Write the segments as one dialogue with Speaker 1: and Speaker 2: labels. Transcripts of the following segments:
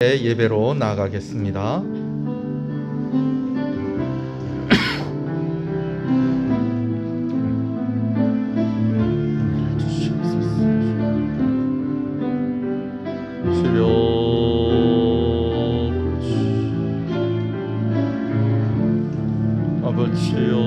Speaker 1: 예배로 나아가겠습니다. 주여, 아버지여,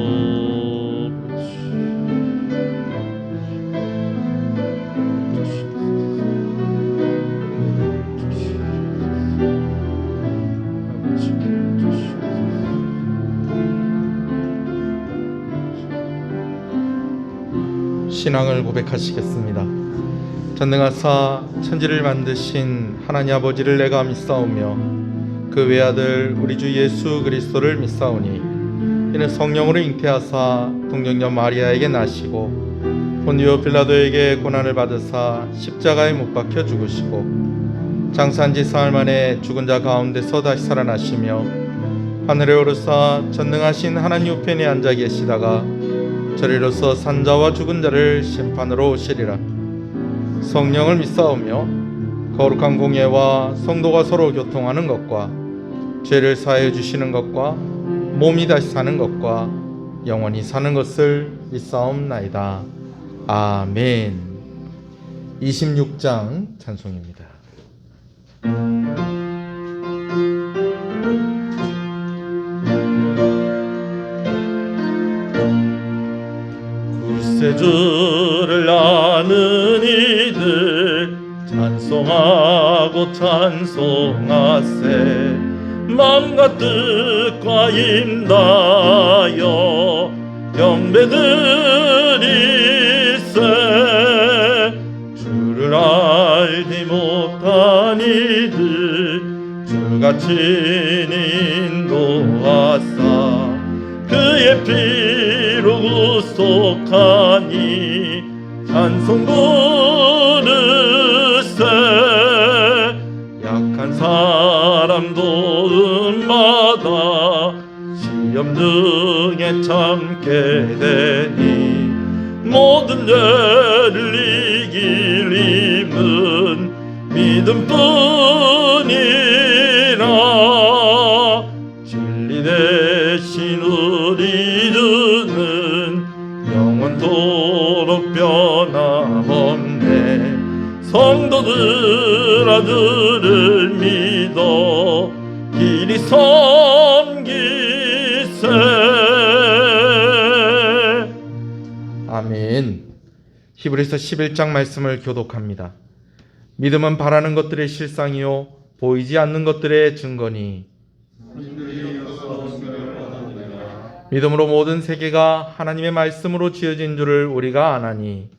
Speaker 1: 신앙을 고백하시겠습니다. 전능하사 천지를 만드신 하나님 아버지를 내가 믿사오며 그 외아들 우리 주 예수 그리스도를 믿사오니 이는 성령으로 잉태하사 동정녀 마리아에게 나시고 본디오 빌라도에게 고난을 받으사 십자가에 못 박혀 죽으시고 장사한 지 사흘 만에 죽은 자 가운데서 다시 살아나시며 하늘에 오르사 전능하신 하나님 우편에 앉아 계시다가 저리로서 산자와 죽은 자를 심판으로 오시리라. 성령을 믿사오며 거룩한 공예와 성도가 서로 교통하는 것과 죄를 사하여 주시는 것과 몸이 다시 사는 것과 영원히 사는 것을 믿사옵나이다. 아멘. 26장 찬송입니다.
Speaker 2: 구세주를 아는 이들 찬송하고 찬송하세. 마음과 뜻과 임다여 경배드리세. 주를 알지 못한 이들 주같이 인도하사 그의 피로 구속하니 찬송 부르세. 약한 사람 도움받아 시험 등에 참게 되니 모든 죄를 이길 힘은 믿음뿐이라. 진리 대신 우리 주는 영원토록 변함없네. 성도들아 주를 믿어 길이 섬기세.
Speaker 1: 아멘. 히브리서 11장 말씀을 교독합니다. 믿음은 바라는 것들의 실상이요 보이지 않는 것들의 증거니 믿음으로 모든 세계가 하나님의 말씀으로 지어진 줄을 우리가 아나니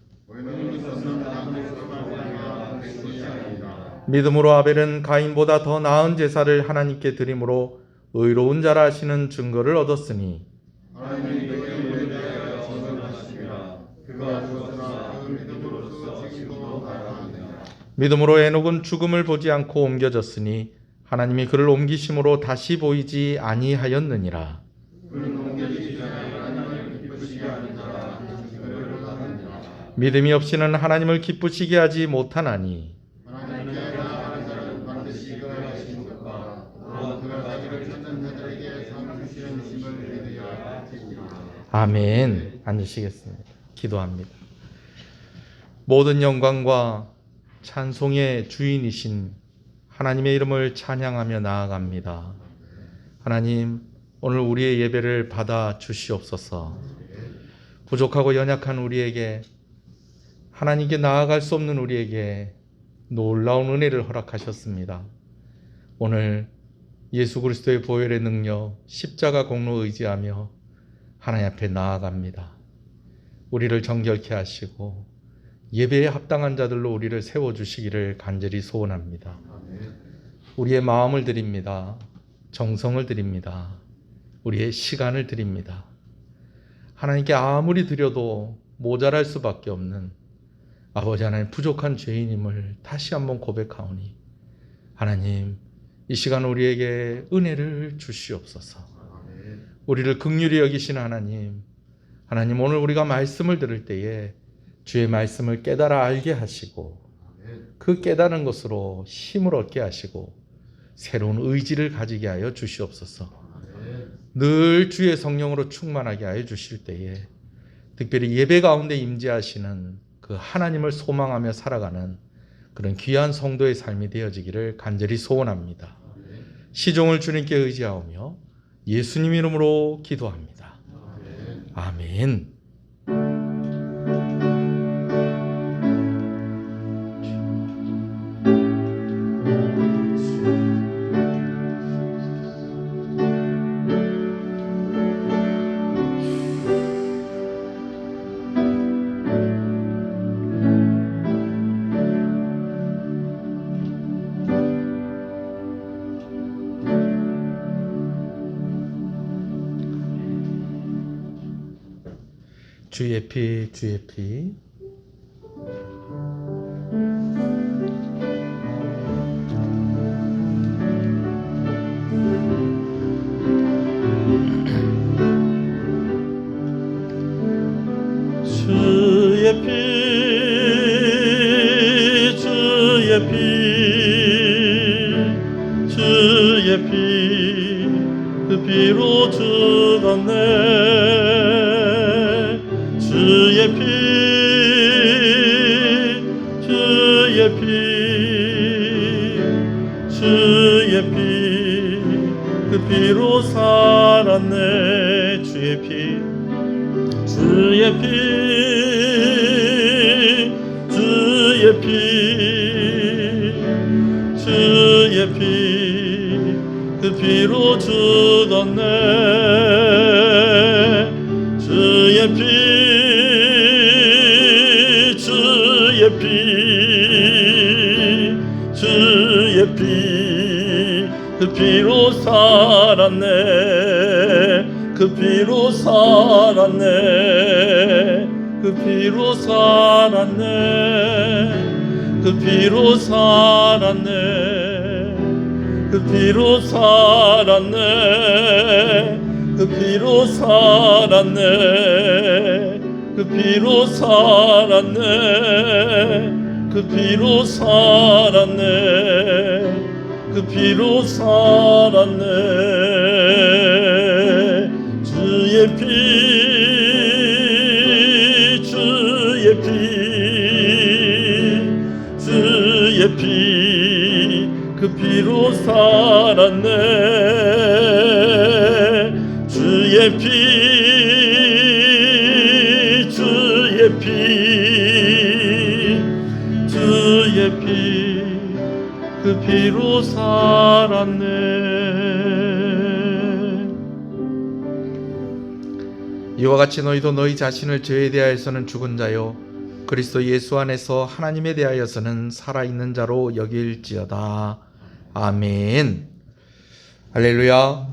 Speaker 1: 믿음으로 아벨은 가인보다 더 나은 제사를 하나님께 드림으로 의로운 자라 하시는 증거를 얻었으니 믿음으로 에녹은 죽음을 보지 않고 옮겨졌으니 하나님이 그를 옮기심으로 다시 보이지 아니하였느니라. 믿음이 없이는 하나님을 기쁘시게 하지 못하나니 아멘. 앉으시겠습니다. 기도합니다. 모든 영광과 찬송의 주인이신 하나님의 이름을 찬양하며 나아갑니다. 하나님, 오늘 우리의 예배를 받아 주시옵소서. 부족하고 연약한 우리에게, 하나님께 나아갈 수 없는 우리에게 놀라운 은혜를 허락하셨습니다. 오늘 예수 그리스도의 보혈의 능력, 십자가 공로 의지하며 하나님 앞에 나아갑니다. 우리를 정결케 하시고 예배에 합당한 자들로 우리를 세워주시기를 간절히 소원합니다. 우리의 마음을 드립니다. 정성을 드립니다. 우리의 시간을 드립니다. 하나님께 아무리 드려도 모자랄 수밖에 없는 아버지 하나님 부족한 죄인임을 다시 한번 고백하오니 하나님 이 시간 우리에게 은혜를 주시옵소서. 우리를 긍휼히 여기시는 하나님, 하나님 오늘 우리가 말씀을 들을 때에 주의 말씀을 깨달아 알게 하시고 그 깨달은 것으로 힘을 얻게 하시고 새로운 의지를 가지게 하여 주시옵소서. 늘 주의 성령으로 충만하게 하여 주실 때에 특별히 예배 가운데 임재하시는 그 하나님을 소망하며 살아가는 그런 귀한 성도의 삶이 되어지기를 간절히 소원합니다. 시종을 주님께 의지하오며 예수님 이름으로 기도합니다. 아멘. 주의 피, 주의 피.
Speaker 2: 주의 피, 주의 피, 주의 피, 그 피로 주었네. 주의 피, 주의 피, 주의 피, 그 피로 살았네. 주의 피, 주의 피, 주의 피, 주의 피, 그 피로 주었네. 주의 피, 주의 피, 주의 피, 그 피로 살았네. 그 피로 살았네. 그 피로 살았네. 그 피로 살았네. 그 피로 살았네. 그 피로 살았네. 그 피로 살았네. 그 피로 살았네. 그 피로 살았네. 주의 피, 주의 피, 주의 피, 그 피로 살았네. 주의 피, 주의 피, 주의 피, 그 피로 살았네.
Speaker 1: 이와 같이 너희도 너희 자신을 죄에 대하여서는 죽은 자요 그리스도 예수 안에서 하나님에 대하여서는 살아있는 자로 여길지어다. 아멘. 할렐루야.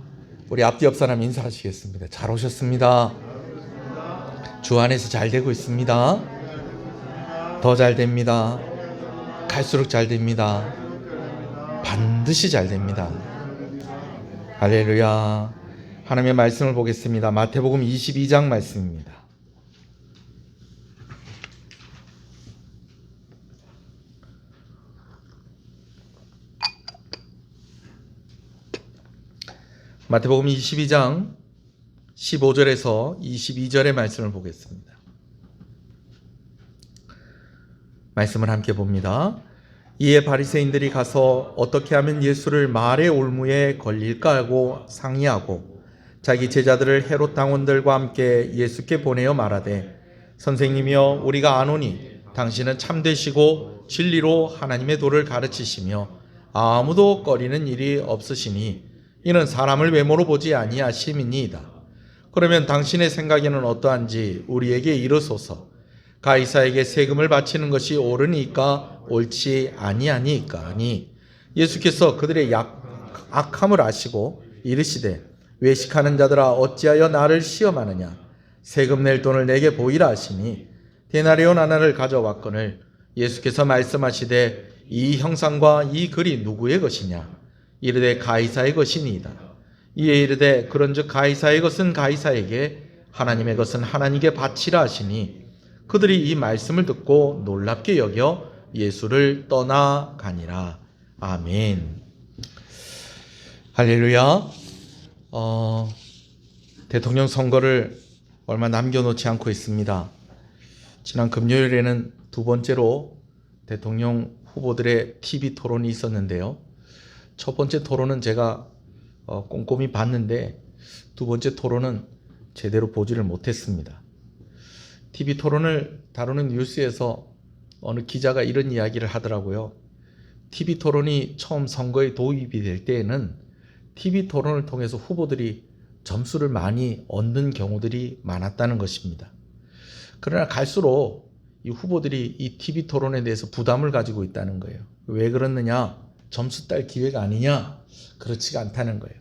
Speaker 1: 우리 앞뒤 옆 사람 인사하시겠습니다. 잘 오셨습니다. 주 안에서 잘 되고 있습니다. 더 잘 됩니다. 갈수록 잘 됩니다. 반드시 잘 됩니다. 할렐루야. 하나님의 말씀을 보겠습니다. 마태복음 22장 말씀입니다. 마태복음 22장 15절에서 22절의 말씀을 보겠습니다. 말씀을 함께 봅니다. 이에 바리새인들이 가서 어떻게 하면 예수를 말의 올무에 걸릴까 하고 상의하고 자기 제자들을 헤롯 당원들과 함께 예수께 보내어 말하되 선생님이여 우리가 아노니 당신은 참되시고 진리로 하나님의 도를 가르치시며 아무도 꺼리는 일이 없으시니 이는 사람을 외모로 보지 아니하심이니이다. 그러면 당신의 생각에는 어떠한지 우리에게 이르소서. 가이사에게 세금을 바치는 것이 옳으니까 옳지 아니하니까 하니 예수께서 그들의 악함을 아시고 이르시되 외식하는 자들아 어찌하여 나를 시험하느냐. 세금 낼 돈을 내게 보이라 하시니 데나리온 하나를 가져왔거늘 예수께서 말씀하시되 이 형상과 이 글이 누구의 것이냐. 이르되 가이사의 것이니이다. 이에 이르되 그런즉 가이사의 것은 가이사에게 하나님의 것은 하나님께 바치라 하시니 그들이 이 말씀을 듣고 놀랍게 여겨 예수를 떠나가니라. 아멘. 할렐루야. 대통령 선거를 얼마 남겨놓지 않고 있습니다. 지난 금요일에는 두 번째로 대통령 후보들의 TV 토론이 있었는데요. 첫 번째 토론은 제가 꼼꼼히 봤는데 두 번째 토론은 제대로 보지를 못했습니다. TV 토론을 다루는 뉴스에서 어느 기자가 이런 이야기를 하더라고요. TV 토론이 처음 선거에 도입이 될 때에는 TV 토론을 통해서 후보들이 점수를 많이 얻는 경우들이 많았다는 것입니다. 그러나 갈수록 이 후보들이 이 TV 토론에 대해서 부담을 가지고 있다는 거예요. 왜 그렇느냐? 점수 딸 기회가 아니냐? 그렇지가 않다는 거예요.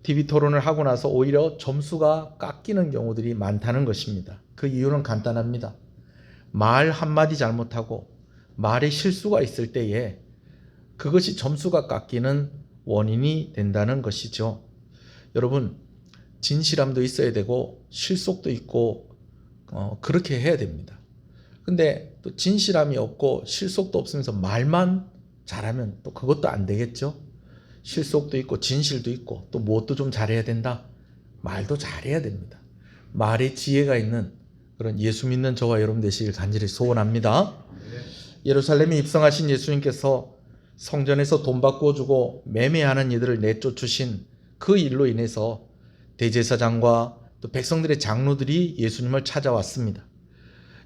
Speaker 1: TV 토론을 하고 나서 오히려 점수가 깎이는 경우들이 많다는 것입니다. 그 이유는 간단합니다. 말 한마디 잘못하고 말에 실수가 있을 때에 그것이 점수가 깎이는 원인이 된다는 것이죠. 여러분, 진실함도 있어야 되고 실속도 있고 그렇게 해야 됩니다. 근데 또 진실함이 없고 실속도 없으면서 말만 잘하면 또 그것도 안 되겠죠. 실속도 있고 진실도 있고 또 무엇도 좀 잘해야 된다. 말도 잘해야 됩니다. 말에 지혜가 있는 그런 예수 믿는 저와 여러분 되시길 간절히 소원합니다. 예루살렘에 입성하신 예수님께서 성전에서 돈 바꿔주고 매매하는 이들을 내쫓으신 그 일로 인해서 대제사장과 또 백성들의 장로들이 예수님을 찾아왔습니다.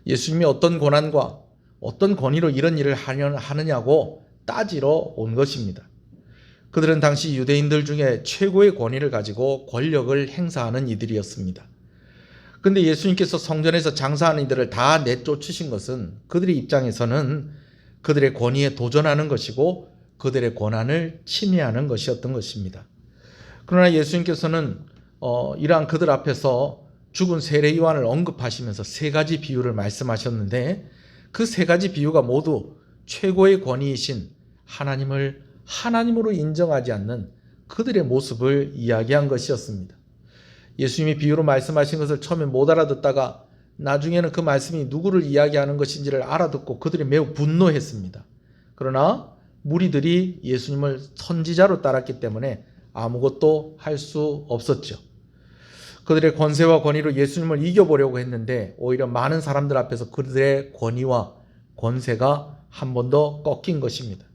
Speaker 1: 예수님이 어떤 고난과 어떤 권위로 이런 일을 하느냐고 따지러 온 것입니다. 그들은 당시 유대인들 중에 최고의 권위를 가지고 권력을 행사하는 이들이었습니다. 그런데 예수님께서 성전에서 장사하는 이들을 다 내쫓으신 것은 그들의 입장에서는 그들의 권위에 도전하는 것이고 그들의 권한을 침해하는 것이었던 것입니다. 그러나 예수님께서는 이러한 그들 앞에서 죽은 세례 요한을 언급하시면서 세 가지 비유를 말씀하셨는데 그 세 가지 비유가 모두 최고의 권위이신 하나님을 하나님으로 인정하지 않는 그들의 모습을 이야기한 것이었습니다. 예수님이 비유로 말씀하신 것을 처음에 못 알아듣다가 나중에는 그 말씀이 누구를 이야기하는 것인지를 알아듣고 그들이 매우 분노했습니다. 그러나 무리들이 예수님을 선지자로 따랐기 때문에 아무것도 할 수 없었죠. 그들의 권세와 권위로 예수님을 이겨보려고 했는데 오히려 많은 사람들 앞에서 그들의 권위와 권세가 한 번 더 꺾인 것입니다.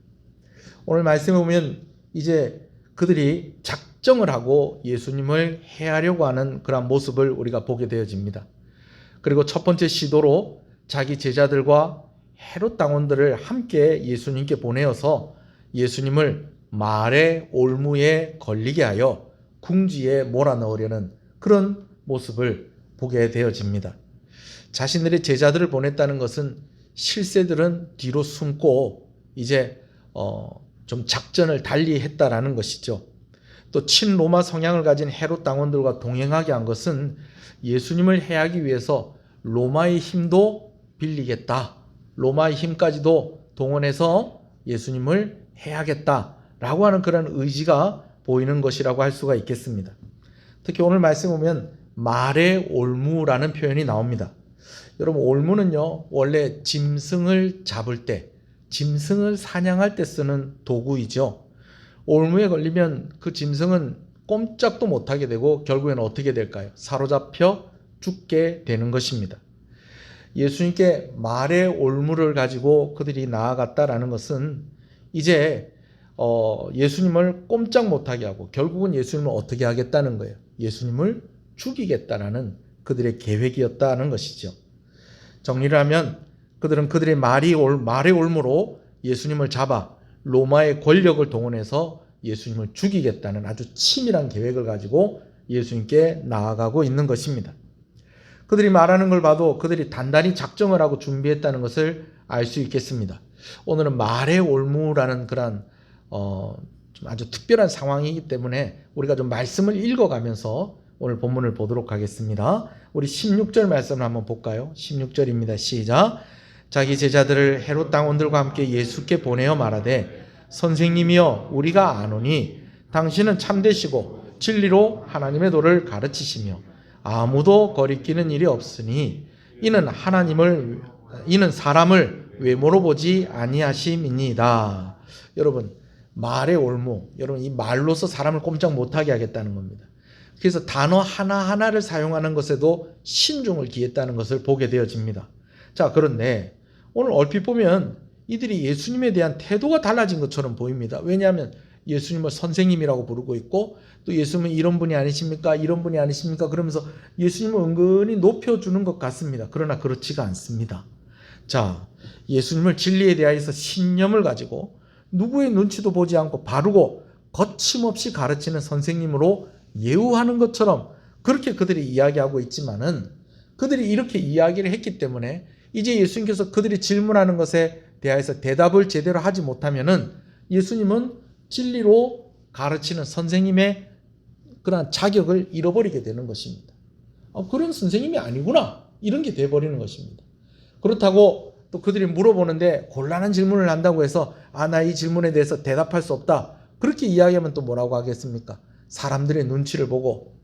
Speaker 1: 오늘 말씀에 보면 이제 그들이 작정을 하고 예수님을 해하려고 하는 그런 모습을 우리가 보게 되어집니다. 그리고 첫 번째 시도로 자기 제자들과 헤롯 당원들을 함께 예수님께 보내어서 예수님을 말의 올무에 걸리게 하여 궁지에 몰아넣으려는 그런 모습을 보게 되어집니다. 자신들의 제자들을 보냈다는 것은 실세들은 뒤로 숨고 이제 좀 작전을 달리 했다라는 것이죠. 또 친로마 성향을 가진 헤롯 당원들과 동행하게 한 것은 예수님을 해하기 위해서 로마의 힘도 빌리겠다. 로마의 힘까지도 동원해서 예수님을 해야겠다라고 하는 그런 의지가 보이는 것이라고 할 수가 있겠습니다. 특히 오늘 말씀 보면 말의 올무라는 표현이 나옵니다. 여러분, 올무는요 원래 짐승을 잡을 때, 짐승을 사냥할 때 쓰는 도구이죠. 올무에 걸리면 그 짐승은 꼼짝도 못하게 되고 결국에는 어떻게 될까요? 사로잡혀 죽게 되는 것입니다. 예수님께 말의 올무를 가지고 그들이 나아갔다라는 것은 이제 예수님을 꼼짝 못하게 하고 결국은 예수님을 어떻게 하겠다는 거예요? 예수님을 죽이겠다라는 그들의 계획이었다는 것이죠. 정리를 하면 그들은 그들의 말의 올무로 예수님을 잡아 로마의 권력을 동원해서 예수님을 죽이겠다는 아주 치밀한 계획을 가지고 예수님께 나아가고 있는 것입니다. 그들이 말하는 걸 봐도 그들이 단단히 작정을 하고 준비했다는 것을 알 수 있겠습니다. 오늘은 말의 올무라는 그런 좀 아주 특별한 상황이기 때문에 우리가 좀 말씀을 읽어가면서 오늘 본문을 보도록 하겠습니다. 우리 16절 말씀을 한번 볼까요? 16절입니다. 시작. 자기 제자들을 헤롯 당원들과 함께 예수께 보내어 말하되 선생님이여 우리가 아노니 당신은 참되시고 진리로 하나님의 도를 가르치시며 아무도 거리끼는 일이 없으니 이는 사람을 외모로 보지 아니하심이니이다. 여러분, 말의 올무, 여러분 이 말로서 사람을 꼼짝 못하게 하겠다는 겁니다. 그래서 단어 하나하나를 사용하는 것에도 신중을 기했다는 것을 보게 되어집니다. 자, 그런데 오늘 얼핏 보면 이들이 예수님에 대한 태도가 달라진 것처럼 보입니다. 왜냐하면 예수님을 선생님이라고 부르고 있고 또 예수님은 이런 분이 아니십니까? 이런 분이 아니십니까? 그러면서 예수님을 은근히 높여주는 것 같습니다. 그러나 그렇지가 않습니다. 자, 예수님을 진리에 대하여서 신념을 가지고 누구의 눈치도 보지 않고 바르고 거침없이 가르치는 선생님으로 예우하는 것처럼 그렇게 그들이 이야기하고 있지만은 그들이 이렇게 이야기를 했기 때문에 이제 예수님께서 그들이 질문하는 것에 대하여서 대답을 제대로 하지 못하면은 예수님은 진리로 가르치는 선생님의 그런 자격을 잃어버리게 되는 것입니다. 그런 선생님이 아니구나 이런 게 돼버리는 것입니다. 그렇다고 또 그들이 물어보는데 곤란한 질문을 한다고 해서 나 이 질문에 대해서 대답할 수 없다 그렇게 이야기하면 또 뭐라고 하겠습니까? 사람들의 눈치를 보고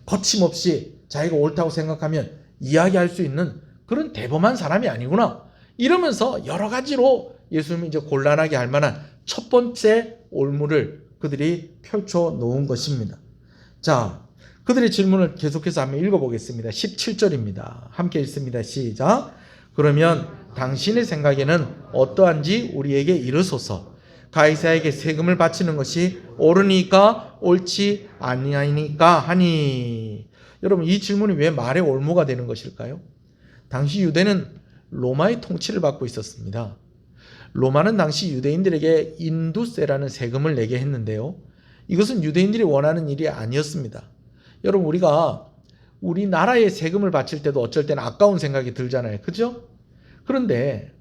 Speaker 1: 거침없이 자기가 옳다고 생각하면 이야기할 수 있는 그런 대범한 사람이 아니구나 이러면서 여러 가지로 예수님이 이제 곤란하게 할 만한 첫 번째 올무를 그들이 펼쳐 놓은 것입니다. 자, 그들의 질문을 계속해서 한번 읽어보겠습니다. 17절입니다. 함께 읽습니다. 시작. 그러면 당신의 생각에는 어떠한지 우리에게 이르소서. 가이사에게 세금을 바치는 것이 옳으니까 옳지 아니하니까 하니. 여러분 이 질문이 왜 말의 올무가 되는 것일까요? 당시 유대는 로마의 통치를 받고 있었습니다. 로마는 당시 유대인들에게 인두세라는 세금을 내게 했는데요. 이것은 유대인들이 원하는 일이 아니었습니다. 여러분 우리가 우리나라의 세금을 바칠 때도 어쩔 때는 아까운 생각이 들잖아요. 그죠? 그런데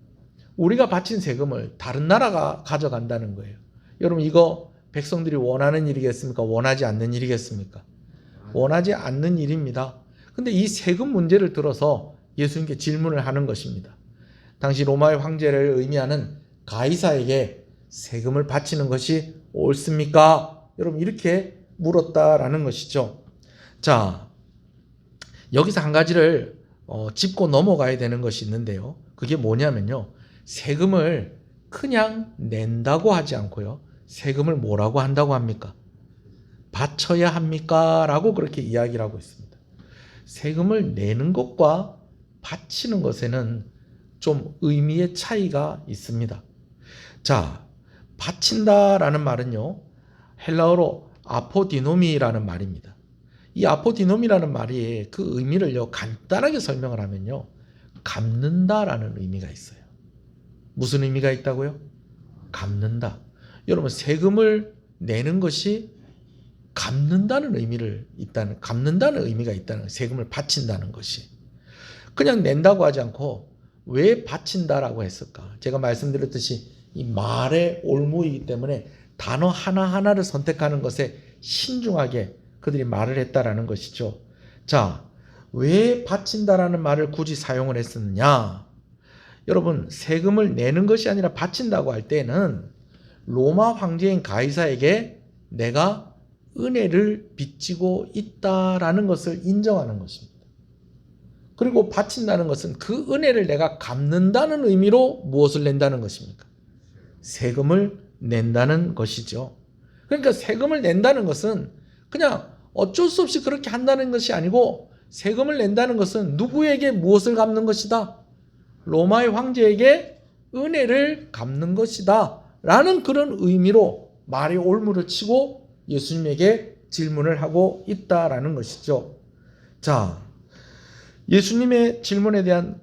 Speaker 1: 우리가 바친 세금을 다른 나라가 가져간다는 거예요. 여러분 이거 백성들이 원하는 일이겠습니까? 원하지 않는 일이겠습니까? 원하지 않는 일입니다. 근데 이 세금 문제를 들어서 예수님께 질문을 하는 것입니다. 당시 로마의 황제를 의미하는 가이사에게 세금을 바치는 것이 옳습니까? 여러분 이렇게 물었다라는 것이죠. 자, 여기서 한 가지를 짚고 넘어가야 되는 것이 있는데요. 그게 뭐냐면요. 세금을 그냥 낸다고 하지 않고요. 세금을 뭐라고 한다고 합니까? 바쳐야 합니까? 라고 그렇게 이야기를 하고 있습니다. 세금을 내는 것과 바치는 것에는 좀 의미의 차이가 있습니다. 자, 바친다라는 말은요. 헬라어로 아포디노미라는 말입니다. 이 아포디노미라는 말이 그 의미를요. 간단하게 설명을 하면요. 갚는다라는 의미가 있어요. 무슨 의미가 있다고요? 갚는다. 여러분 세금을 내는 것이 갚는다는 갚는다는 의미가 있다는 세금을 바친다는 것이 그냥 낸다고 하지 않고 왜 바친다라고 했을까? 제가 말씀드렸듯이 이 말의 올무이기 때문에 단어 하나하나를 선택하는 것에 신중하게 그들이 말을 했다라는 것이죠. 자, 왜 바친다라는 말을 굳이 사용을 했었느냐? 여러분 세금을 내는 것이 아니라 바친다고 할 때는 로마 황제인 가이사에게 내가 은혜를 빚지고 있다라는 것을 인정하는 것입니다. 그리고 바친다는 것은 그 은혜를 내가 갚는다는 의미로 무엇을 낸다는 것입니까? 세금을 낸다는 것이죠. 그러니까 세금을 낸다는 것은 그냥 어쩔 수 없이 그렇게 한다는 것이 아니고 세금을 낸다는 것은 누구에게 무엇을 갚는 것이다? 로마의 황제에게 은혜를 갚는 것이다 라는 그런 의미로 말의 올무를 치고 예수님에게 질문을 하고 있다라는 것이죠. 자, 예수님의 질문에 대한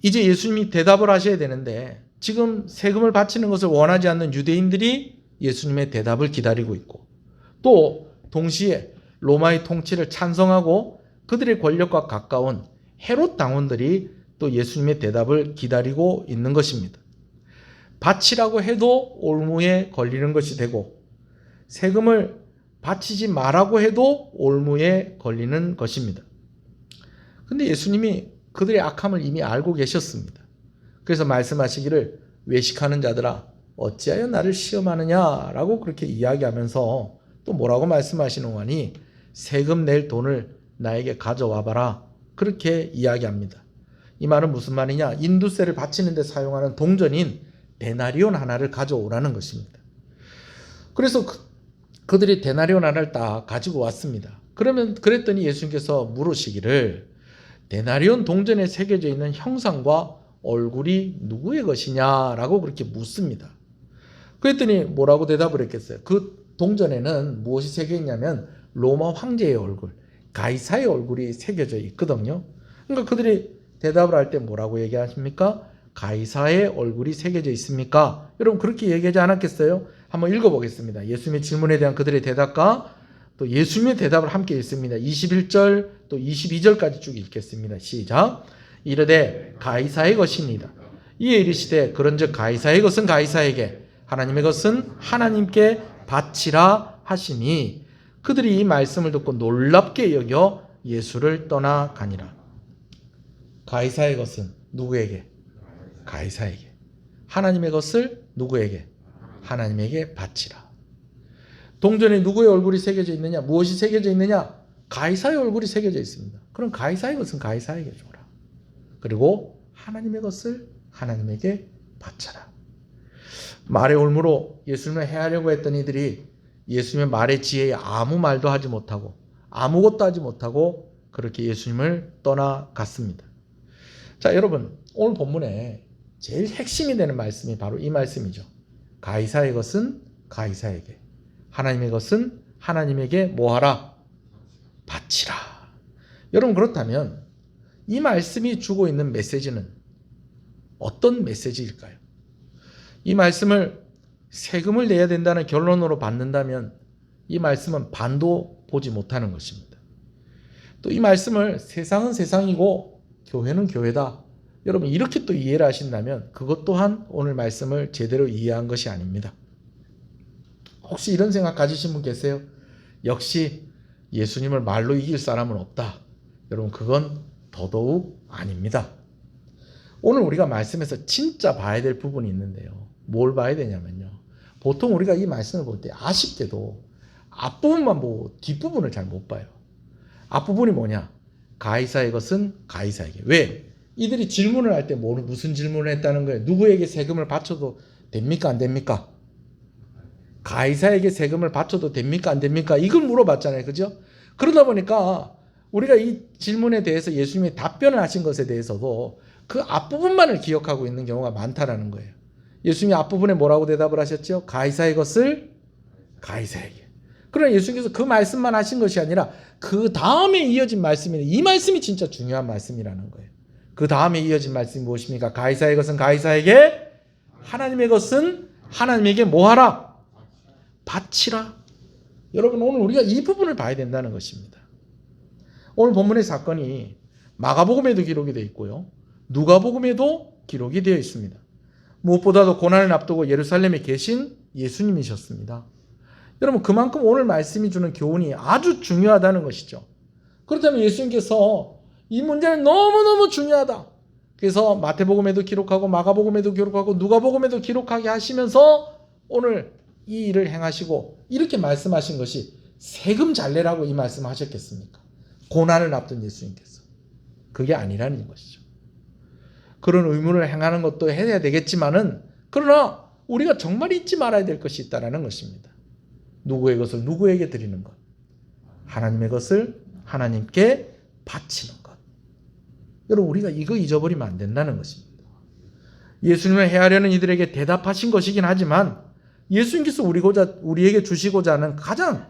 Speaker 1: 이제 예수님이 대답을 하셔야 되는데 지금 세금을 바치는 것을 원하지 않는 유대인들이 예수님의 대답을 기다리고 있고 또 동시에 로마의 통치를 찬성하고 그들의 권력과 가까운 헤롯 당원들이 또 예수님의 대답을 기다리고 있는 것입니다. 바치라고 해도 올무에 걸리는 것이 되고 세금을 바치지 말라고 해도 올무에 걸리는 것입니다. 근데 예수님이 그들의 악함을 이미 알고 계셨습니다. 그래서 말씀하시기를 외식하는 자들아 어찌하여 나를 시험하느냐라고 그렇게 이야기하면서 또 뭐라고 말씀하시는 거니 세금 낼 돈을 나에게 가져와 봐라 그렇게 이야기합니다. 이 말은 무슨 말이냐? 인두세를 바치는 데 사용하는 동전인 데나리온 하나를 가져오라는 것입니다. 그래서 그들이 데나리온 하나를 딱 가지고 왔습니다. 그랬더니 예수님께서 물으시기를 데나리온 동전에 새겨져 있는 형상과 얼굴이 누구의 것이냐라고 그렇게 묻습니다. 그랬더니 뭐라고 대답을 했겠어요? 그 동전에는 무엇이 새겨 있냐면 로마 황제의 얼굴, 가이사의 얼굴이 새겨져 있거든요. 그러니까 그들이 대답을 할 때 뭐라고 얘기하십니까? 가이사의 얼굴이 새겨져 있습니까? 여러분 그렇게 얘기하지 않았겠어요? 한번 읽어보겠습니다. 예수님의 질문에 대한 그들의 대답과 또 예수님의 대답을 함께 읽습니다. 21절 또 22절까지 쭉 읽겠습니다. 시작. 이르되 가이사의 것입니다. 이에 이르시되 그런즉 가이사의 것은 가이사에게 하나님의 것은 하나님께 바치라 하시니 그들이 이 말씀을 듣고 놀랍게 여겨 예수를 떠나가니라. 가이사의 것은 누구에게? 가이사에게. 하나님의 것을 누구에게? 하나님에게 바치라. 동전에 누구의 얼굴이 새겨져 있느냐? 무엇이 새겨져 있느냐? 가이사의 얼굴이 새겨져 있습니다. 그럼 가이사의 것은 가이사에게 줘라. 그리고 하나님의 것을 하나님에게 바쳐라. 말의 올무로 예수님을 해하려고 했던 이들이 예수님의 말의 지혜에 아무 말도 하지 못하고 아무것도 하지 못하고 그렇게 예수님을 떠나갔습니다. 자, 여러분 오늘 본문에 제일 핵심이 되는 말씀이 바로 이 말씀이죠. 가이사의 것은 가이사에게, 하나님의 것은 하나님에게 뭐하라? 바치라. 여러분 그렇다면 이 말씀이 주고 있는 메시지는 어떤 메시지일까요? 이 말씀을 세금을 내야 된다는 결론으로 받는다면 이 말씀은 반도 보지 못하는 것입니다. 또 이 말씀을 세상은 세상이고 교회는 교회다. 여러분 이렇게 또 이해를 하신다면 그것 또한 오늘 말씀을 제대로 이해한 것이 아닙니다. 혹시 이런 생각 가지신 분 계세요? 역시 예수님을 말로 이길 사람은 없다. 여러분 그건 더더욱 아닙니다. 오늘 우리가 말씀에서 진짜 봐야 될 부분이 있는데요. 뭘 봐야 되냐면요. 보통 우리가 이 말씀을 볼 때 아쉽게도 앞부분만 보고 뒷부분을 잘 못 봐요. 앞부분이 뭐냐? 가이사의 것은 가이사에게. 왜? 이들이 질문을 할 때 무슨 질문을 했다는 거예요? 누구에게 세금을 바쳐도 됩니까? 안 됩니까? 가이사에게 세금을 바쳐도 됩니까? 안 됩니까? 이걸 물어봤잖아요. 그죠? 그러다 보니까 우리가 이 질문에 대해서 예수님이 답변을 하신 것에 대해서도 그 앞부분만을 기억하고 있는 경우가 많다라는 거예요. 예수님이 앞부분에 뭐라고 대답을 하셨죠? 가이사의 것을 가이사에게. 그러나 예수님께서 그 말씀만 하신 것이 아니라 그 다음에 이어진 말씀이 이 말씀이 진짜 중요한 말씀이라는 거예요. 그 다음에 이어진 말씀이 무엇입니까? 가이사의 것은 가이사에게, 하나님의 것은 하나님에게 뭐하라? 바치라. 여러분 오늘 우리가 이 부분을 봐야 된다는 것입니다. 오늘 본문의 사건이 마가복음에도 기록이 되어 있고요. 누가복음에도 기록이 되어 있습니다. 무엇보다도 고난을 앞두고 예루살렘에 계신 예수님이셨습니다. 여러분 그만큼 오늘 말씀이 주는 교훈이 아주 중요하다는 것이죠. 그렇다면 예수님께서 이 문제는 너무너무 중요하다. 그래서 마태복음에도 기록하고 마가복음에도 기록하고 누가복음에도 기록하게 하시면서 오늘 이 일을 행하시고 이렇게 말씀하신 것이 세금 잘 내라고 이 말씀하셨겠습니까? 고난을 앞둔 예수님께서. 그게 아니라는 것이죠. 그런 의무를 행하는 것도 해야 되겠지만은 그러나 우리가 정말 잊지 말아야 될 것이 있다는 것입니다. 누구의 것을 누구에게 드리는 것. 하나님의 것을 하나님께 바치는 것. 여러분 우리가 이거 잊어버리면 안 된다는 것입니다. 예수님을 해하려는 이들에게 대답하신 것이긴 하지만 예수님께서 우리에게 주시고자 하는 가장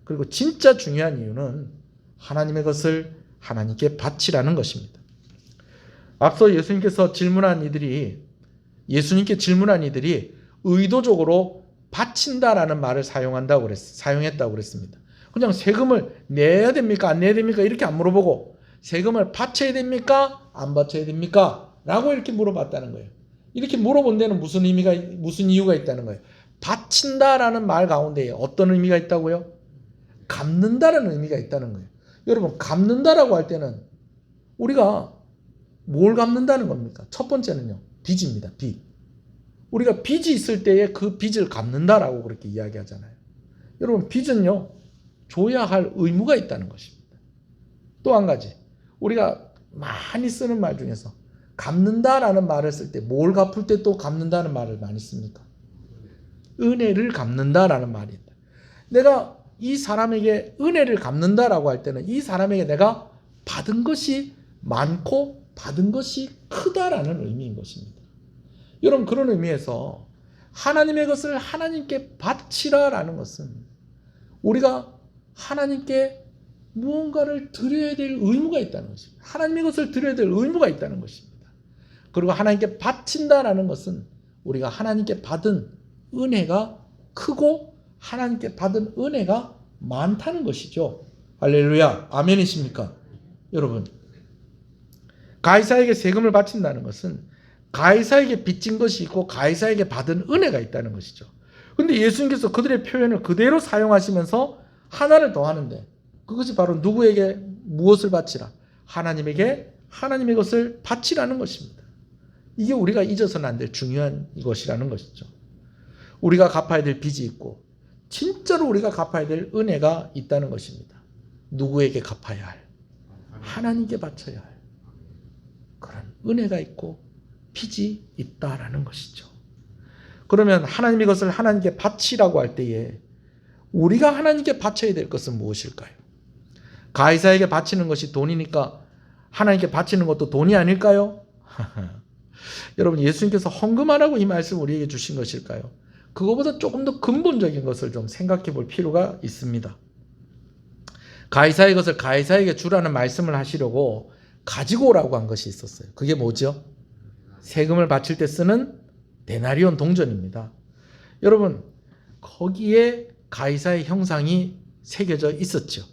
Speaker 1: 그리고 진짜 중요한 이유는 하나님의 것을 하나님께 바치라는 것입니다. 앞서 예수님께 질문한 이들이 의도적으로 바친다라는 말을 사용했다고 그랬습니다. 그냥 세금을 내야 됩니까? 안 내야 됩니까? 이렇게 안 물어보고 세금을 바쳐야 됩니까? 안 바쳐야 됩니까? 라고 이렇게 물어봤다는 거예요. 이렇게 물어본 데는 무슨 이유가 있다는 거예요. 바친다라는 말 가운데 어떤 의미가 있다고요? 갚는다라는 의미가 있다는 거예요. 여러분 갚는다라고 할 때는 우리가 뭘 갚는다는 겁니까? 첫 번째는요. 빚입니다. 빚. 우리가 빚이 있을 때에 그 빚을 갚는다라고 그렇게 이야기하잖아요. 여러분 빚은요. 줘야 할 의무가 있다는 것입니다. 또 한 가지. 우리가 많이 쓰는 말 중에서 갚는다라는 말을 쓸 때 뭘 갚을 때 또 갚는다는 말을 많이 씁니까? 은혜를 갚는다라는 말이 있다. 내가 이 사람에게 은혜를 갚는다라고 할 때는 이 사람에게 내가 받은 것이 많고 받은 것이 크다라는 의미인 것입니다. 여러분, 그런 의미에서 하나님의 것을 하나님께 바치라라는 것은 우리가 하나님께 무언가를 드려야 될 의무가 있다는 것입니다. 하나님의 것을 드려야 될 의무가 있다는 것입니다. 그리고 하나님께 바친다라는 것은 우리가 하나님께 받은 은혜가 크고 하나님께 받은 은혜가 많다는 것이죠. 할렐루야. 아멘이십니까? 여러분, 가이사에게 세금을 바친다는 것은 가이사에게 빚진 것이 있고 가이사에게 받은 은혜가 있다는 것이죠. 그런데 예수님께서 그들의 표현을 그대로 사용하시면서 하나를 더 하는데 그것이 바로 누구에게 무엇을 바치라? 하나님에게 하나님의 것을 바치라는 것입니다. 이게 우리가 잊어서는 안 될 중요한 것이라는 것이죠. 우리가 갚아야 될 빚이 있고 진짜로 우리가 갚아야 될 은혜가 있다는 것입니다. 누구에게 갚아야 할? 하나님께 바쳐야 할 그런 은혜가 있고 빚이 있다라는 것이죠. 그러면 하나님의 것을 하나님께 바치라고 할 때에 우리가 하나님께 바쳐야 될 것은 무엇일까요? 가이사에게 바치는 것이 돈이니까 하나님께 바치는 것도 돈이 아닐까요? 여러분, 예수님께서 헌금하라고 이 말씀을 우리에게 주신 것일까요? 그거보다 조금 더 근본적인 것을 좀 생각해 볼 필요가 있습니다. 가이사의 것을 가이사에게 주라는 말씀을 하시려고 가지고 오라고 한 것이 있었어요. 그게 뭐죠? 세금을 바칠 때 쓰는 데나리온 동전입니다. 여러분, 거기에 가이사의 형상이 새겨져 있었죠.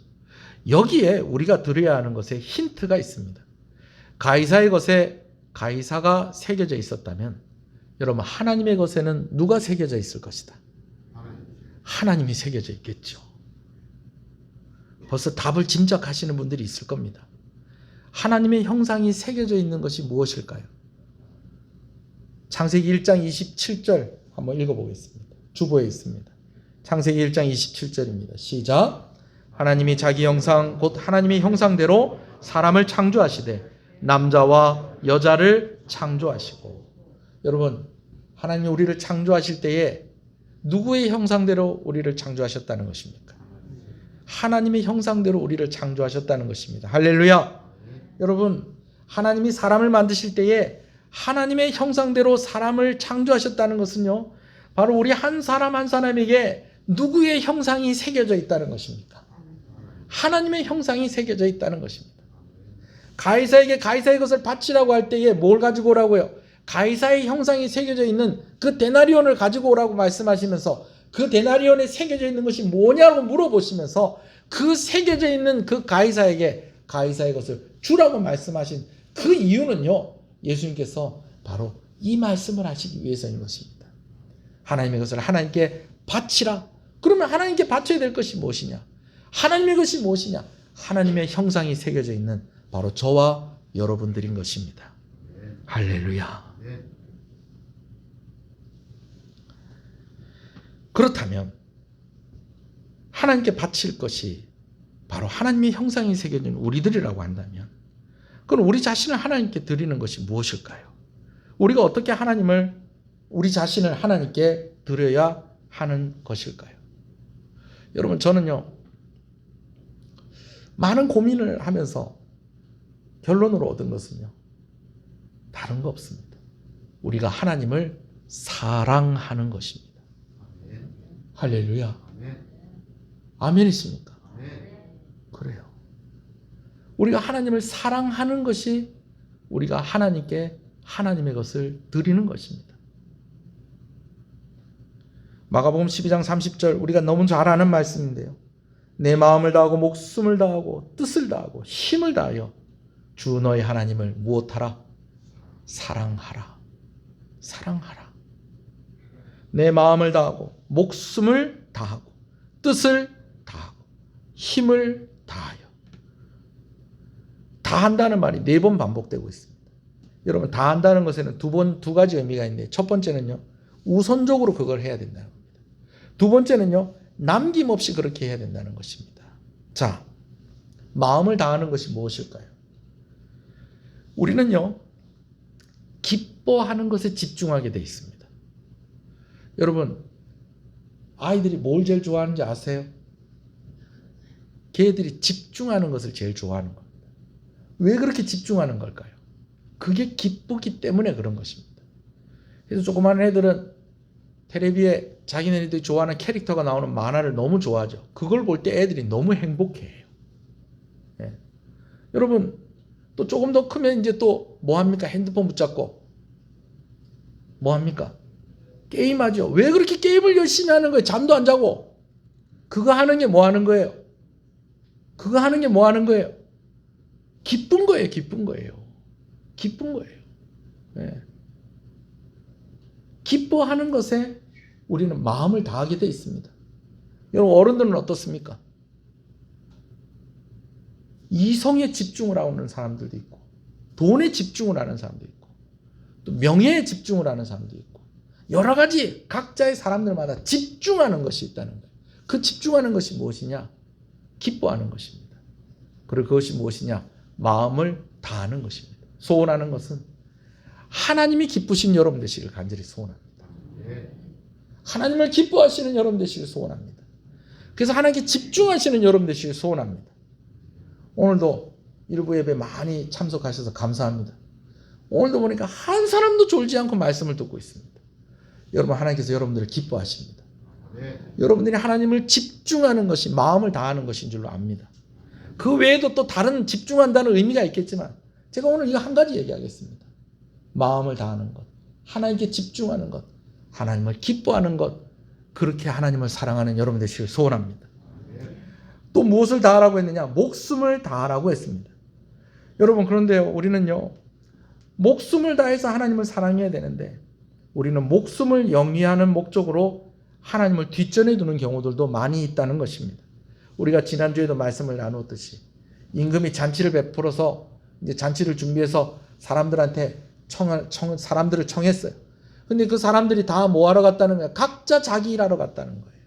Speaker 1: 여기에 우리가 드려야 하는 것에 힌트가 있습니다. 가이사의 것에 가이사가 새겨져 있었다면 여러분, 하나님의 것에는 누가 새겨져 있을 것이다? 하나님이 새겨져 있겠죠. 벌써 답을 짐작하시는 분들이 있을 겁니다. 하나님의 형상이 새겨져 있는 것이 무엇일까요? 창세기 1장 27절 한번 읽어보겠습니다. 주보에 있습니다. 창세기 1장 27절입니다. 시작. 하나님이 자기 형상 곧 하나님의 형상대로 사람을 창조하시되 남자와 여자를 창조하시고. 여러분, 하나님이 우리를 창조하실 때에 누구의 형상대로 우리를 창조하셨다는 것입니까? 하나님의 형상대로 우리를 창조하셨다는 것입니다. 할렐루야. 여러분, 하나님이 사람을 만드실 때에 하나님의 형상대로 사람을 창조하셨다는 것은요, 바로 우리 한 사람 한 사람에게 누구의 형상이 새겨져 있다는 것입니까? 하나님의 형상이 새겨져 있다는 것입니다. 가이사에게 가이사의 것을 바치라고 할 때에 뭘 가지고 오라고요? 가이사의 형상이 새겨져 있는 그 데나리온을 가지고 오라고 말씀하시면서 그 데나리온에 새겨져 있는 것이 뭐냐고 물어보시면서 그 새겨져 있는 그 가이사에게 가이사의 것을 주라고 말씀하신 그 이유는요, 예수님께서 바로 이 말씀을 하시기 위해서인 것입니다. 하나님의 것을 하나님께 바치라. 그러면 하나님께 바쳐야 될 것이 무엇이냐? 하나님의 것이 무엇이냐? 하나님의 형상이 새겨져 있는 바로 저와 여러분들인 것입니다. 할렐루야. 그렇다면 하나님께 바칠 것이 바로 하나님의 형상이 새겨진 우리들이라고 한다면 그럼 우리 자신을 하나님께 드리는 것이 무엇일까요? 우리가 어떻게 우리 자신을 하나님께 드려야 하는 것일까요? 여러분, 저는요, 많은 고민을 하면서 결론으로 얻은 것은요, 다른 거 없습니다. 우리가 하나님을 사랑하는 것입니다. 할렐루야. 아멘이십니까? 그래요. 우리가 하나님을 사랑하는 것이 우리가 하나님께 하나님의 것을 드리는 것입니다. 마가복음 12장 30절 우리가 너무 잘 아는 말씀인데요. 내 마음을 다하고 목숨을 다하고 뜻을 다하고 힘을 다하여 주 너의 하나님을 무엇하라? 사랑하라. 사랑하라. 내 마음을 다하고 목숨을 다하고 뜻을 다하고 힘을 다하여. 다한다는 말이 4번 반복되고 있습니다. 여러분, 다한다는 것에는 두 가지 의미가 있는데 첫 번째는요, 우선적으로 그걸 해야 된다는 겁니다. 두 번째는요, 남김없이 그렇게 해야 된다는 것입니다. 자, 마음을 다하는 것이 무엇일까요? 우리는요,
Speaker 3: 기뻐하는 것에 집중하게 돼 있습니다. 여러분, 아이들이 뭘 제일 좋아하는지 아세요? 걔들이 집중하는 것을 제일 좋아하는 겁니다. 왜 그렇게 집중하는 걸까요? 그게 기쁘기 때문에 그런 것입니다. 그래서 조그마한 애들은 텔레비에 자기네들이 좋아하는 캐릭터가 나오는 만화를 너무 좋아하죠. 그걸 볼 때 애들이 너무 행복해해요. 예. 여러분, 또 조금 더 크면 이제 또 뭐 합니까? 핸드폰 붙잡고 뭐 합니까? 게임하죠. 왜 그렇게 게임을 열심히 하는 거예요? 잠도 안 자고. 그거 하는 게 뭐 하는 거예요? 그거 하는 게 뭐 하는 거예요? 기쁜 거예요. 기쁜 거예요. 기쁜 거예요. 예. 기뻐하는 것에 우리는 마음을 다하게 되어 있습니다. 여러분, 어른들은 어떻습니까? 이성에 집중을 하는 사람들도 있고, 돈에 집중을 하는 사람도 있고, 또 명예에 집중을 하는 사람도 있고, 여러 가지 각자의 사람들마다 집중하는 것이 있다는 거예요. 그 집중하는 것이 무엇이냐? 기뻐하는 것입니다. 그리고 그것이 무엇이냐? 마음을 다하는 것입니다. 소원하는 것은 하나님이 기쁘신 여러분 되시길 간절히 소원합니다. 하나님을 기뻐하시는 여러분 되시길 소원합니다. 그래서 하나님께 집중하시는 여러분 되시길 소원합니다. 오늘도 일부 예배 많이 참석하셔서 감사합니다. 오늘도 보니까 한 사람도 졸지 않고 말씀을 듣고 있습니다. 여러분, 하나님께서 여러분들을 기뻐하십니다. 여러분들이 하나님을 집중하는 것이 마음을 다하는 것인 줄로 압니다. 그 외에도 또 다른 집중한다는 의미가 있겠지만 제가 오늘 이거 한 가지 얘기하겠습니다. 마음을 다하는 것, 하나님께 집중하는 것, 하나님을 기뻐하는 것, 그렇게 하나님을 사랑하는 여러분 되시길 소원합니다. 또 무엇을 다하라고 했느냐? 목숨을 다하라고 했습니다. 여러분, 그런데요, 우리는요, 목숨을 다해서 하나님을 사랑해야 되는데 우리는 목숨을 영위하는 목적으로 하나님을 뒷전에 두는 경우들도 많이 있다는 것입니다. 우리가 지난주에도 말씀을 나누었듯이 임금이 잔치를 베풀어서 이제 잔치를 준비해서 사람들한테 사람들을 청했어요. 근데 그 사람들이 다 뭐 하러 갔다는 거예요? 각자 자기 일하러 갔다는 거예요.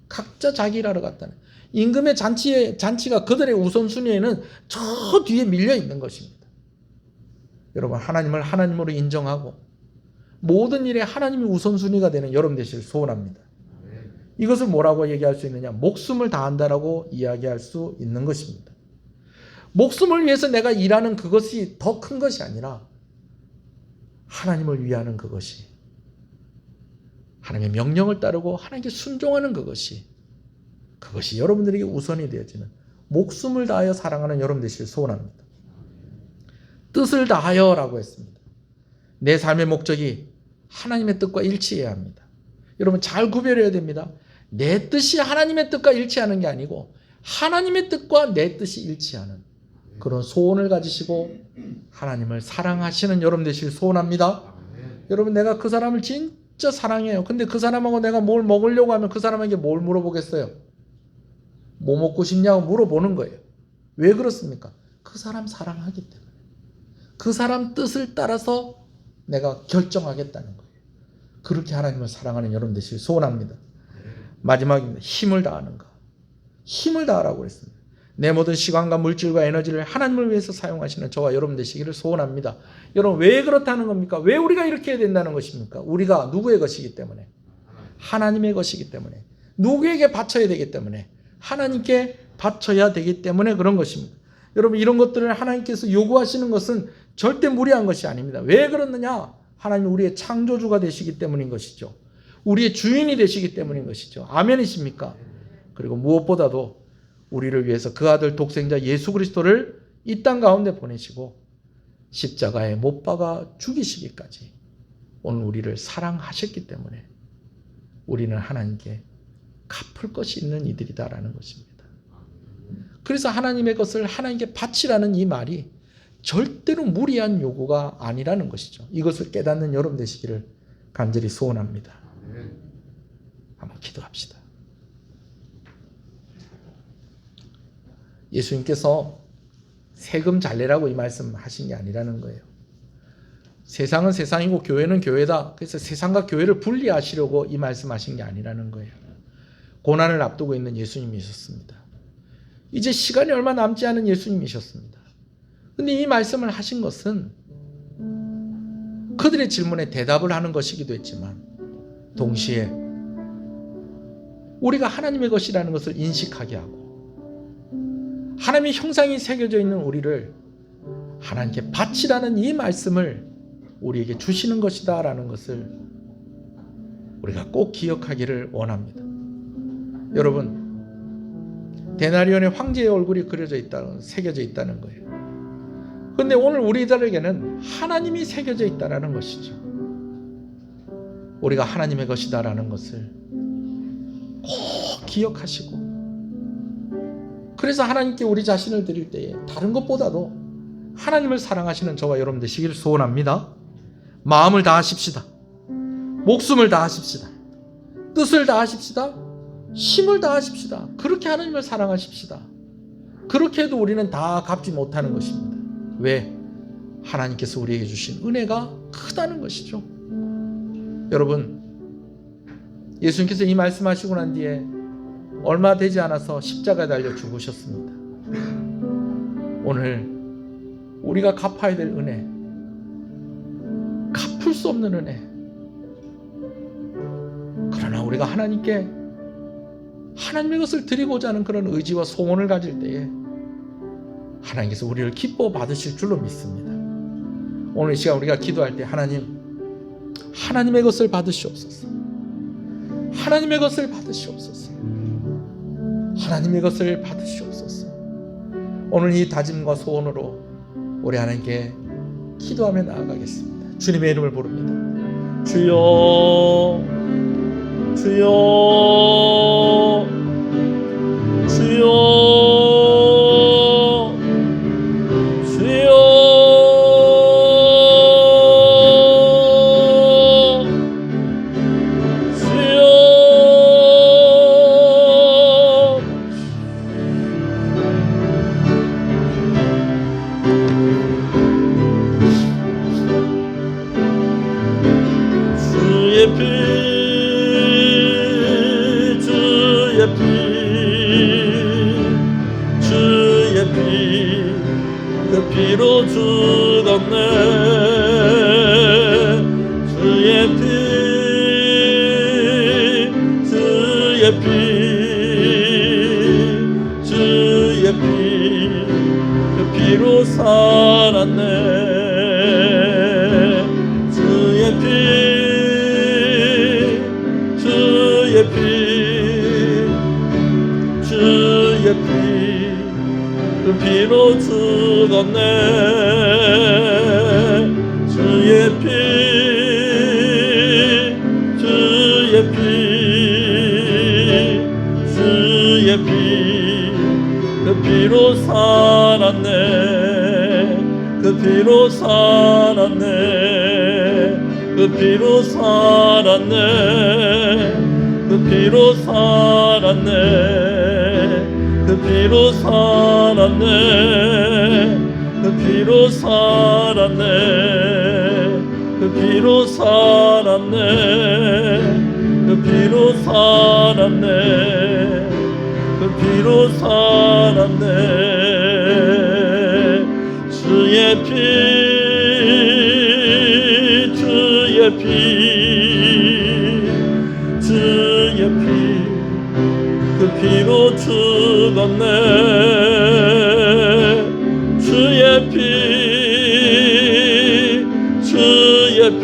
Speaker 3: 각자 자기 일하러 갔다는 거예요. 임금의 잔치가 그들의 우선순위에는 저 뒤에 밀려 있는 것입니다. 여러분, 하나님을 하나님으로 인정하고 모든 일에 하나님이 우선순위가 되는 여러분 되시길 소원합니다. 이것을 뭐라고 얘기할 수 있느냐? 목숨을 다한다라고 이야기할 수 있는 것입니다. 목숨을 위해서 내가 일하는 그것이 더 큰 것이 아니라 하나님을 위하는 그것이, 하나님의 명령을 따르고 하나님께 순종하는 그것이 여러분들에게 우선이 되어지는, 목숨을 다하여 사랑하는 여러분 되시길 소원합니다. 뜻을 다하여라고 했습니다. 내 삶의 목적이 하나님의 뜻과 일치해야 합니다. 여러분, 잘 구별해야 됩니다. 내 뜻이 하나님의 뜻과 일치하는 게 아니고 하나님의 뜻과 내 뜻이 일치하는 그런 소원을 가지시고 하나님을 사랑하시는 여러분 되시길 소원합니다. 여러분, 내가 그 사람을 진짜 사랑해요. 근데 그 사람하고 내가 뭘 먹으려고 하면 그 사람에게 뭘 물어보겠어요? 뭐 먹고 싶냐고 물어보는 거예요. 왜 그렇습니까? 그 사람 사랑하기 때문에. 그 사람 뜻을 따라서 내가 결정하겠다는 거예요. 그렇게 하나님을 사랑하는 여러분 되시길 소원합니다. 마지막입니다. 힘을 다하는가. 힘을 다하라고 했습니다. 내 모든 시간과 물질과 에너지를 하나님을 위해서 사용하시는 저와 여러분 되시기를 소원합니다. 여러분, 왜 그렇다는 겁니까? 왜 우리가 이렇게 해야 된다는 것입니까? 우리가 누구의 것이기 때문에? 하나님의 것이기 때문에. 누구에게 바쳐야 되기 때문에? 하나님께 바쳐야 되기 때문에 그런 것입니다. 여러분, 이런 것들을 하나님께서 요구하시는 것은 절대 무리한 것이 아닙니다. 왜 그렇느냐? 하나님이 우리의 창조주가 되시기 때문인 것이죠. 우리의 주인이 되시기 때문인 것이죠. 아멘이십니까? 그리고 무엇보다도 우리를 위해서 그 아들 독생자 예수 그리스도를 이 땅 가운데 보내시고 십자가에 못 박아 죽이시기까지 오늘 우리를 사랑하셨기 때문에 우리는 하나님께 갚을 것이 있는 이들이다라는 것입니다. 그래서 하나님의 것을 하나님께 바치라는 이 말이 절대로 무리한 요구가 아니라는 것이죠. 이것을 깨닫는 여러분 되시기를 간절히 소원합니다. 한번 기도합시다. 예수님께서 세금 잘 내라고 이 말씀 하신 게 아니라는 거예요. 세상은 세상이고 교회는 교회다. 그래서 세상과 교회를 분리하시려고 이 말씀 하신 게 아니라는 거예요. 고난을 앞두고 있는 예수님이셨습니다. 이제 시간이 얼마 남지 않은 예수님이셨습니다. 근데 이 말씀을 하신 것은 그들의 질문에 대답을 하는 것이기도 했지만 동시에 우리가 하나님의 것이라는 것을 인식하게 하고 하나님의 형상이 새겨져 있는 우리를 하나님께 바치라는 이 말씀을 우리에게 주시는 것이다 라는 것을 우리가 꼭 기억하기를 원합니다. 여러분, 데나리온의 황제의 얼굴이 새겨져 있다는 거예요. 그런데 오늘 우리들에게는 하나님이 새겨져 있다는 것이죠. 우리가 하나님의 것이다라는 것을 꼭 기억하시고, 그래서 하나님께 우리 자신을 드릴 때에 다른 것보다도 하나님을 사랑하시는 저와 여러분 되시기를 소원합니다. 마음을 다하십시다. 목숨을 다하십시다. 뜻을 다하십시다. 힘을 다하십시다. 그렇게 하나님을 사랑하십시다. 그렇게 해도 우리는 다 갚지 못하는 것입니다. 왜? 하나님께서 우리에게 주신 은혜가 크다는 것이죠. 여러분, 예수님께서 이 말씀하시고 난 뒤에 얼마 되지 않아서 십자가에 달려 죽으셨습니다. 오늘 우리가 갚아야 될 은혜, 갚을 수 없는 은혜. 그러나 우리가 하나님께 하나님의 것을 드리고자 하는 그런 의지와 소원을 가질 때에 하나님께서 우리를 기뻐 받으실 줄로 믿습니다. 오늘 이 시간 우리가 기도할 때 하나님의 것을 받으시옵소서. 하나님의 것을 받으시옵소서. 하나님의 것을 받으시옵소서. 오늘 이 다짐과 소원으로 우리 하나님께 기도하며 나아가겠습니다. 주님의 이름을 부릅니다.
Speaker 2: 주여, 주여, 주여, 주여, 주의 피, 주의 피, 주의 피, 그 피로 죽었네. 주의 피, 주의 피, 주의 피, 그 피로 살았네. 주의 피, 주의 피, 주의 피, 그 피로 죽었네. 주의 피, 주의 피, 주의 피, 그 피로 살았네. 그 피로 살았네. 그 피로 살았네. 그 피로 살았네. 그 피로 살았네. 그 피로 살았네. 그 피로 살았네. 그 피로 살았네. 그 피로 살았네. 주의 피, 주의 피, 주의 피, 그 피로 죽었네. 주의 피, 주의 피,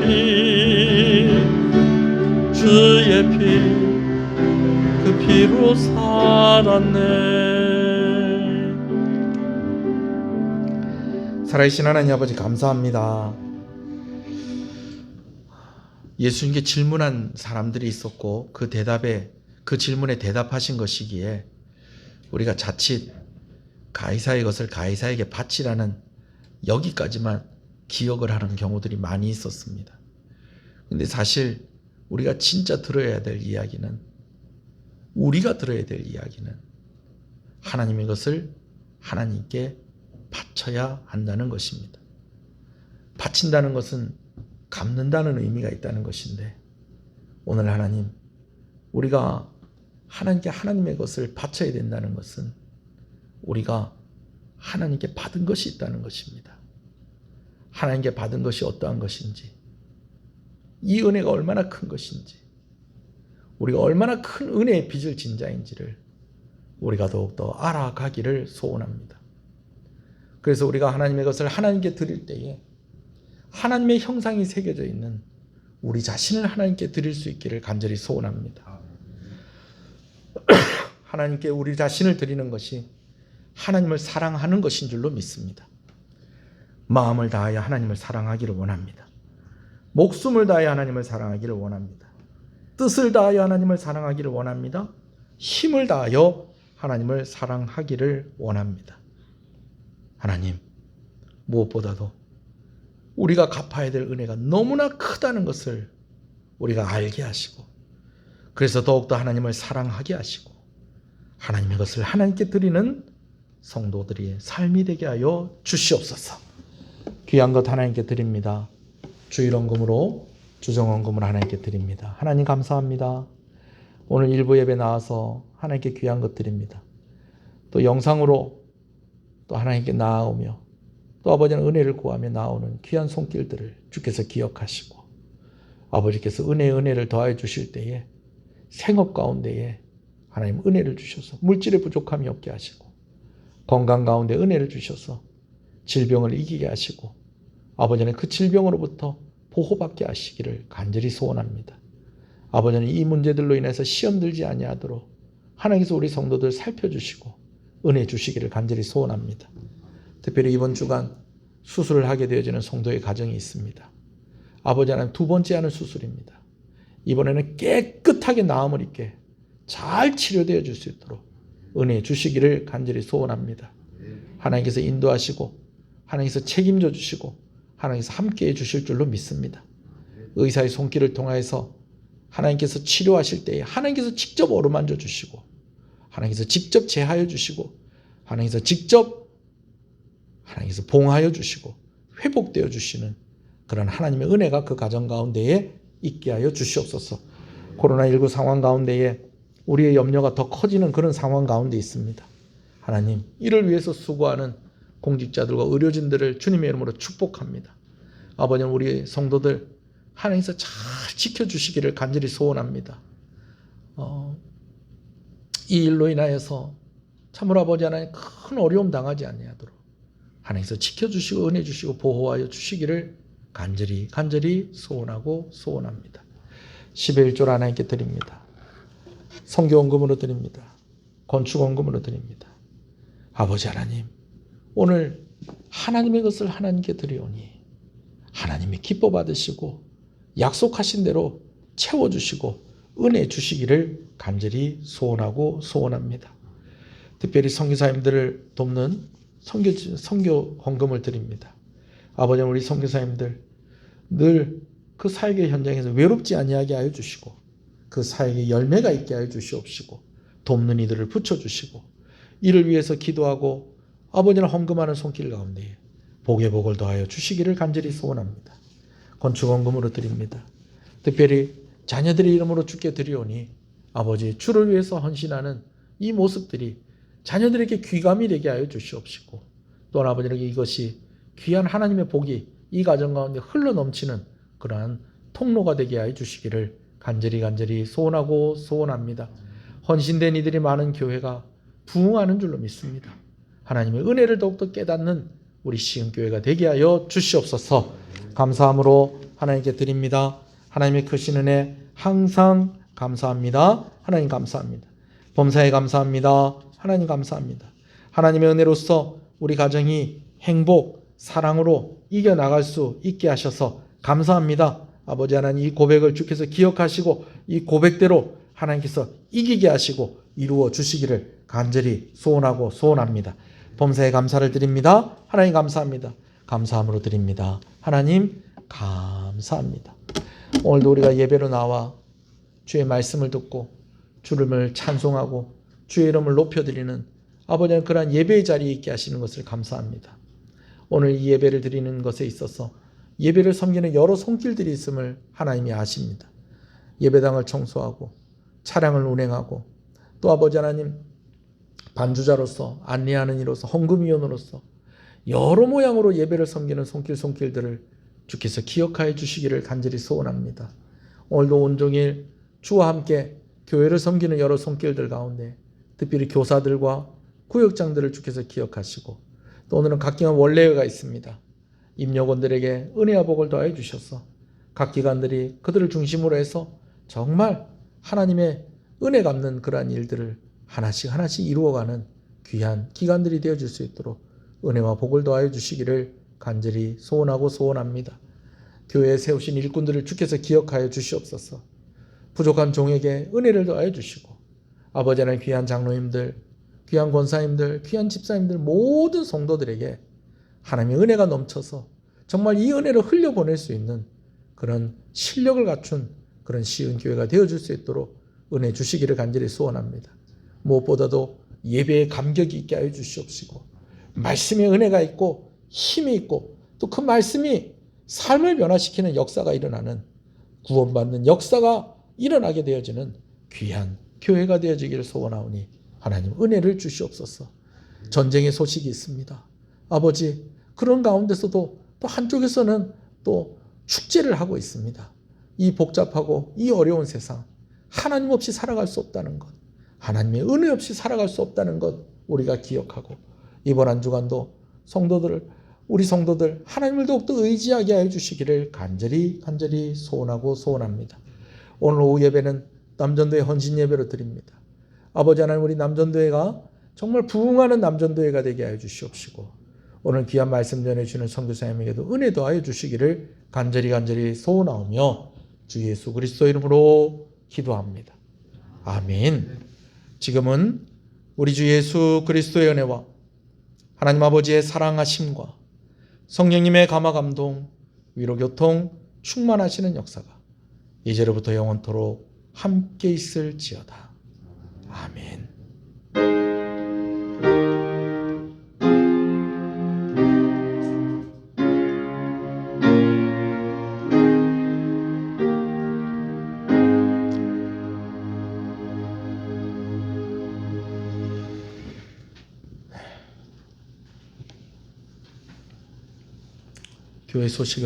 Speaker 2: 주의 피, 그 피로 살았네.
Speaker 3: 살아계신 하나님 아버지 감사합니다. 예수님께 질문한 사람들이 있었고 그 질문에 대답하신 것이기에 우리가 자칫 가이사의 것을 가이사에게 바치라는 여기까지만 기억을 하는 경우들이 많이 있었습니다. 근데 사실 우리가 진짜 들어야 될 이야기는, 우리가 들어야 될 이야기는 하나님의 것을 하나님께 바쳐야 한다는 것입니다. 바친다는 것은 갚는다는 의미가 있다는 것인데, 오늘 하나님, 우리가 하나님께 하나님의 것을 바쳐야 된다는 것은 우리가 하나님께 받은 것이 있다는 것입니다. 하나님께 받은 것이 어떠한 것인지, 이 은혜가 얼마나 큰 것인지, 우리가 얼마나 큰 은혜의 빚을 진 자인지를 우리가 더욱더 알아가기를 소원합니다. 그래서 우리가 하나님의 것을 하나님께 드릴 때에 하나님의 형상이 새겨져 있는 우리 자신을 하나님께 드릴 수 있기를 간절히 소원합니다. 하나님께 우리 자신을 드리는 것이 하나님을 사랑하는 것인 줄로 믿습니다. 마음을 다하여 하나님을 사랑하기를 원합니다. 목숨을 다하여 하나님을 사랑하기를 원합니다. 뜻을 다하여 하나님을 사랑하기를 원합니다. 힘을 다하여 하나님을 사랑하기를 원합니다. 하나님, 무엇보다도 우리가 갚아야 될 은혜가 너무나 크다는 것을 우리가 알게 하시고, 그래서 더욱더 하나님을 사랑하게 하시고 하나님의 것을 하나님께 드리는 성도들의 삶이 되게 하여 주시옵소서. 귀한 것 하나님께 드립니다. 주일원금으로 주정원금을 하나님께 드립니다. 하나님 감사합니다. 오늘 일부 예배 나와서 하나님께 귀한 것 드립니다. 또 영상으로 또 하나님께 나아오며 또 아버지는 은혜를 구하며 나오는 귀한 손길들을 주께서 기억하시고, 아버지께서 은혜를 더하여 주실 때에 생업 가운데에 하나님 은혜를 주셔서 물질의 부족함이 없게 하시고, 건강 가운데 은혜를 주셔서 질병을 이기게 하시고, 아버지는 그 질병으로부터 보호받게 하시기를 간절히 소원합니다. 아버지는 이 문제들로 인해서 시험 들지 아니하도록 하나님께서 우리 성도들 살펴주시고 은혜 주시기를 간절히 소원합니다. 특별히 이번 주간 수술을 하게 되어지는 성도의 가정이 있습니다. 아버지 하나님, 두 번째 하는 수술입니다. 이번에는 깨끗하게 나음을 입게 잘 치료되어 줄 수 있도록 은혜 주시기를 간절히 소원합니다. 하나님께서 인도하시고 하나님께서 책임져 주시고 하나님께서 함께해 주실 줄로 믿습니다. 의사의 손길을 통해서 하나님께서 치료하실 때에 하나님께서 직접 어루만져 주시고, 하나님께서 직접 제하여 주시고, 하나님께서 직접 봉하여 주시고 회복되어 주시는 그런 하나님의 은혜가 그 가정 가운데에 있게 하여 주시옵소서. 코로나19 상황 가운데에 우리의 염려가 더 커지는 그런 상황 가운데 있습니다. 하나님, 이를 위해서 수고하는 공직자들과 의료진들을 주님의 이름으로 축복합니다. 아버지는 우리 성도들 하나님께서 잘 지켜주시기를 간절히 소원합니다. 이 일로 인하여서 참으로 아버지 하나님 큰 어려움 당하지 아니하도록 하나님께서 지켜주시고 은혜 주시고 보호하여 주시기를 간절히 소원하고 소원합니다. 10의 1조를 하나님께 드립니다. 선교원금으로 드립니다. 건축원금으로 드립니다. 아버지 하나님, 오늘 하나님의 것을 하나님께 드리오니 하나님이 기뻐 받으시고 약속하신 대로 채워주시고 은혜 주시기를 간절히 소원하고 소원합니다. 특별히 선교사님들을 돕는 선교 헌금을 드립니다. 아버지, 우리 선교사님들 늘 그 사역의 현장에서 외롭지 아니하게 하여 주시고 그 사역에 열매가 있게 하여 주시옵시고 돕는 이들을 붙여주시고 이를 위해서 기도하고 아버지를 헌금하는 손길 가운데 복의 복을 더하여 주시기를 간절히 소원합니다. 건축헌금으로 드립니다. 특별히 자녀들의 이름으로 주께 드리오니 아버지, 주를 위해서 헌신하는 이 모습들이 자녀들에게 귀감이 되게 하여 주시옵시고 또한 아버지에게 이것이 귀한 하나님의 복이 이 가정 가운데 흘러넘치는 그러한 통로가 되게 하여 주시기를 간절히 소원하고 소원합니다. 헌신된 이들이 많은 교회가 부흥하는 줄로 믿습니다. 하나님의 은혜를 더욱더 깨닫는 우리 시흥교회가 되게 하여 주시옵소서. 감사함으로 하나님께 드립니다. 하나님의 크신 은혜 항상 감사합니다. 하나님 감사합니다. 범사에 감사합니다. 하나님 감사합니다. 하나님의 은혜로서 우리 가정이 행복, 사랑으로 이겨나갈 수 있게 하셔서 감사합니다. 아버지 하나님, 이 고백을 주께서 기억하시고 이 고백대로 하나님께서 이기게 하시고 이루어 주시기를 간절히 소원하고 소원합니다. 범사에 감사를 드립니다. 하나님 감사합니다. 감사함으로 드립니다. 하나님 감사합니다. 오늘도 우리가 예배로 나와 주의 말씀을 듣고 주님을 찬송하고 주의 이름을 높여드리는 아버지는 그러한 예배의 자리에 있게 하시는 것을 감사합니다. 오늘 이 예배를 드리는 것에 있어서 예배를 섬기는 여러 손길들이 있음을 하나님이 아십니다. 예배당을 청소하고 차량을 운행하고 또 아버지 하나님 반주자로서 안내하는 이로서 헌금위원으로서 여러 모양으로 예배를 섬기는 손길들을 주께서 기억하여 주시기를 간절히 소원합니다. 오늘도 온종일 주와 함께 교회를 섬기는 여러 손길들 가운데 특별히 교사들과 구역장들을 주께서 기억하시고 또 오늘은 각기관 원례회가 있습니다. 임역원들에게 은혜와 복을 더하여 주셔서 각 기관들이 그들을 중심으로 해서 정말 하나님의 은혜 갚는 그러한 일들을 하나씩 이루어가는 귀한 기관들이 되어줄 수 있도록 은혜와 복을 더하여 주시기를 간절히 소원하고 소원합니다. 교회에 세우신 일꾼들을 주께서 기억하여 주시옵소서. 부족한 종에게 은혜를 더하여 주시고 아버지 하나님 귀한 장로님들, 귀한 권사님들, 귀한 집사님들 모든 성도들에게 하나님의 은혜가 넘쳐서 정말 이 은혜를 흘려보낼 수 있는 그런 실력을 갖춘 그런 시은 교회가 되어줄 수 있도록 은혜 주시기를 간절히 소원합니다. 무엇보다도 예배에 감격이 있게 하여 주시옵시고 말씀에 은혜가 있고 힘이 있고 또 그 말씀이 삶을 변화시키는 역사가 일어나는 구원받는 역사가 일어나게 되어지는 귀한 교회가 되어지기를 소원하오니 하나님 은혜를 주시옵소서. 전쟁의 소식이 있습니다. 아버지 그런 가운데서도 또 한쪽에서는 또 축제를 하고 있습니다. 이 복잡하고 이 어려운 세상 하나님 없이 살아갈 수 없다는 것, 하나님의 은혜 없이 살아갈 수 없다는 것 우리가 기억하고 이번 한 주간도 우리 성도들 하나님을 더욱더 의지하게 하여 주시기를 간절히 소원하고 소원합니다. 오늘 오후 예배는 남전도회 헌신 예배로 드립니다. 아버지 하나님 우리 남전도회가 정말 부흥하는 남전도회가 되게 하여 주시옵시고 오늘 귀한 말씀 전해주시는 선교사님에게도 은혜 더하여 주시기를 간절히 소원하오며 주 예수 그리스도 이름으로 기도합니다. 아멘. 지금은 우리 주 예수 그리스도의 은혜와 하나님 아버지의 사랑하심과 성령님의 감화 감동 위로 교통 충만하시는 역사가 이제로부터 영원토록 함께 있을지어다. 아멘. 교회 소식을